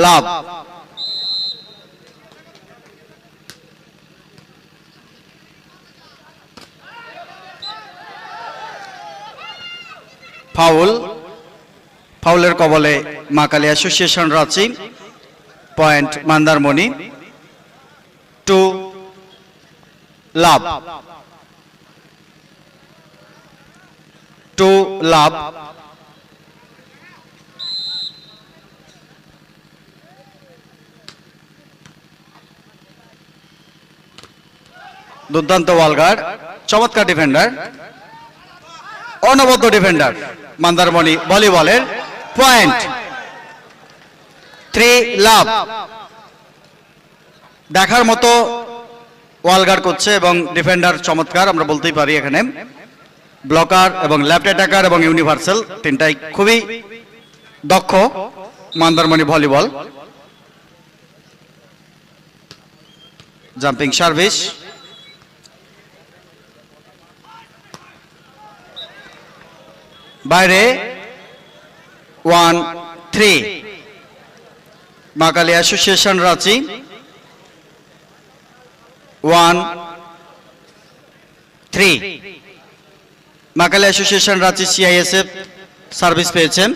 লাভ। Foul, ফাউলের কবলে মা Kali association Ranchi, point Mandarmani, 2 লাভ, 2 লাভ। দুর্দান্ত ওয়ালগার, চমৎকার ডিফেন্ডার, অনবদ্য ডিফেন্ডার মন্দারমণি ভলিবলের, পয়েন্ট 3 লাভ। দেখার মতো ওয়ালগার করছে এবং ডিফেন্ডার চমৎকার, আমরা বলতেই পারি। এখানে ব্লকার এবং লেফট অ্যাটাকার এবং ইউনিভার্সাল তিনটাই খুবই দক্ষ মন্দারমণি ভলিবল। জাম্পিং সার্ভিস, বাইরে 1-3 মা কালী অ্যাসোসিয়েশন রাঁচি, 1-3 মা Kali association Ranchi CISF service পেয়েছেন।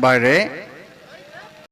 বাইরে